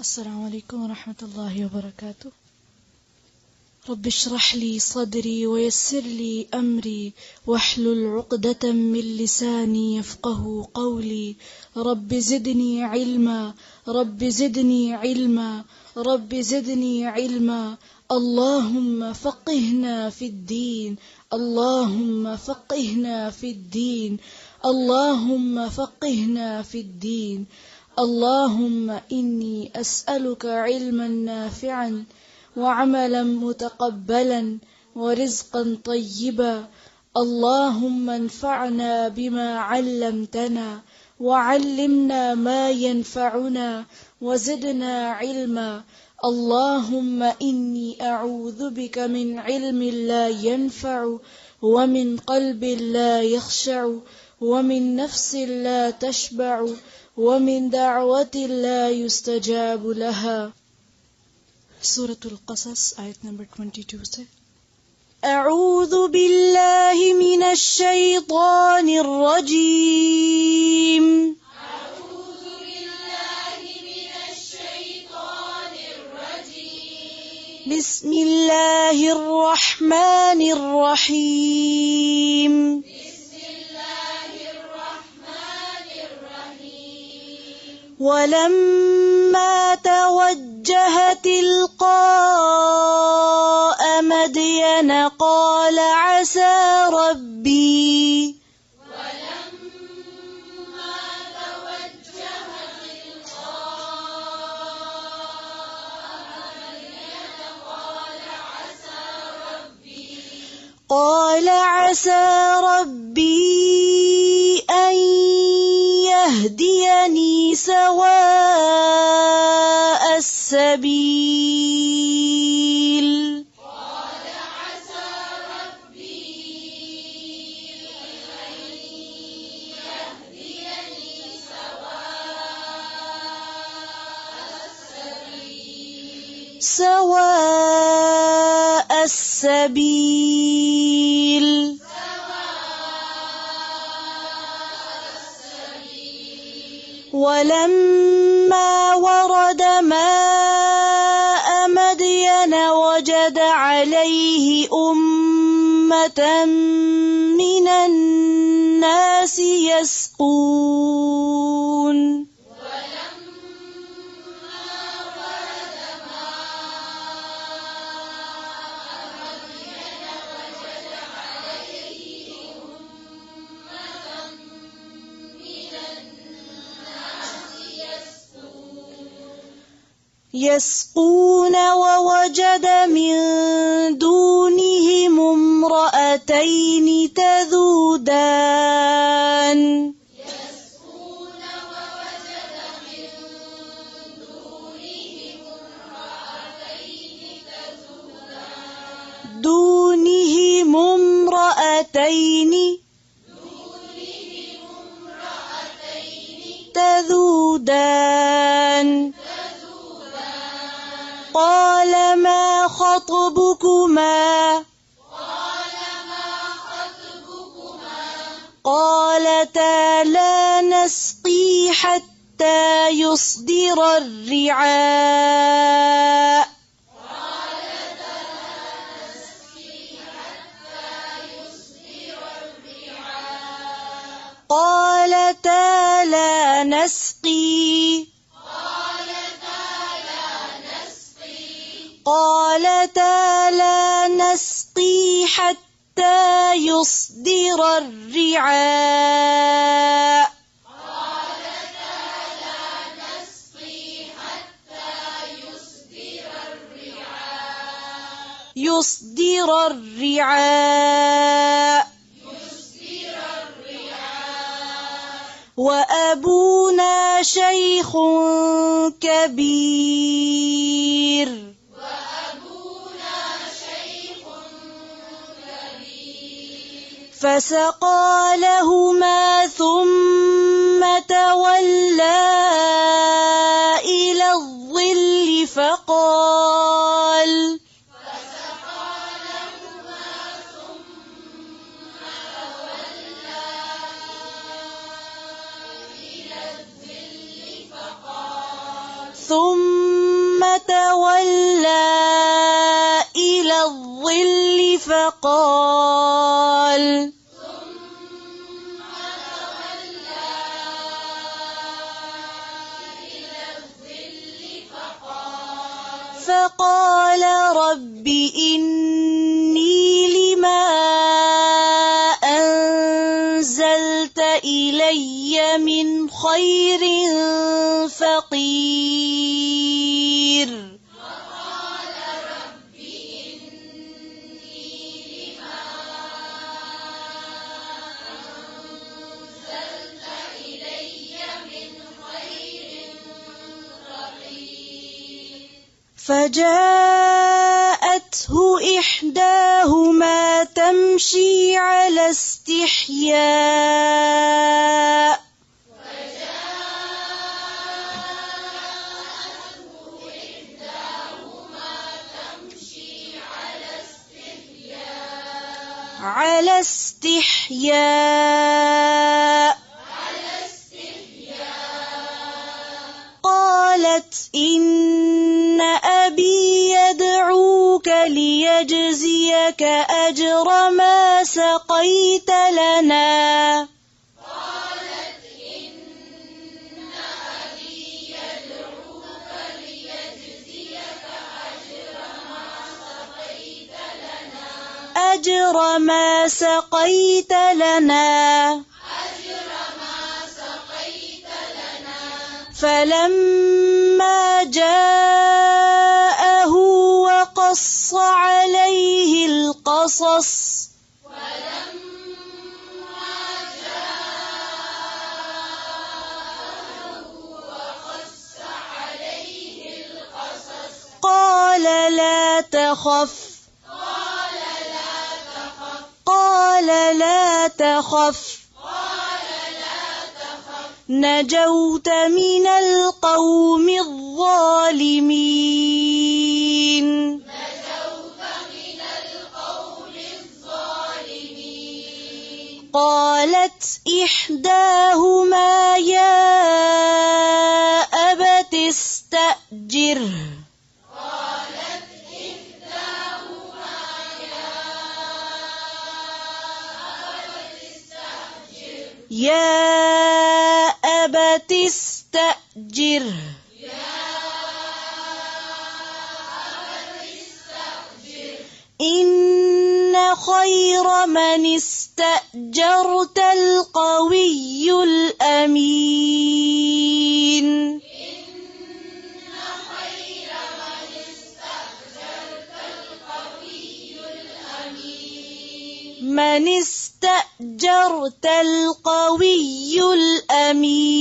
السلام عليكم ورحمة الله وبركاته. رب اشرح لي صدري ويسر لي أمري واحلل عقدة من لساني يفقه قولي. رب زدني علما، رب زدني علما، رب زدني علما. اللهم فقهنا في الدين، اللهم فقهنا في الدين، اللهم فقهنا في الدين. اللهم إني أسألك علما نافعا وعملا متقبلا ورزقا طيبا. اللهم انفعنا بما علمتنا وعلمنا ما ينفعنا وزدنا علما. اللهم إني أعوذ بك من علم لا ينفع ومن قلب لا يخشع ومن نفس لا تشبع ومن دعوة لا يستجاب لها. سورة القصص آية نمبر 22 سے أعوذ بالله من الشيطان الرجيم. أعوذ بالله من الشيطان الرجيم. بسم الله الرحمن الرحيم. بسم الله الرحمن الرحيم. ولما توجه تلقاء مدين قال عسى ربي ولما توجه تلقاء مدين قال عسى ربي أن يهديني سواء السبيل. قال عسى ربي أن يهديني سواء السبيل. ولما ورد ماء مدين وجد عليه أمة من الناس يسقون. ووجد من دونهم امرأتين تذودان. دونهم امرأتين تذودان. قال ما خطبكما؟ قالتا لا نسقي حتى يصدر الرعاء. قالتا لا نسقي. قالتا لا نسقي حتى يصدر الرعاء. يصدر الرعاء. وأبونا شيخ كبير. فسقى لهما ثم تولى إلى الظل فقال ثم الظل فقال رب إني لما أنزلت إلي من خير فقير فجاءته إحداهما تمشي على استحياء قالت إن أبي يدعوك ليجزيك أجر ما سقيت لنا فلما جاءه وقص عليه القصص قال لا تخف نجوت من القوم الظالمين قالت إحداهما يا أبت استأجره إن خير من استأجرت القوي الأمين من استأجرت القوي الأمين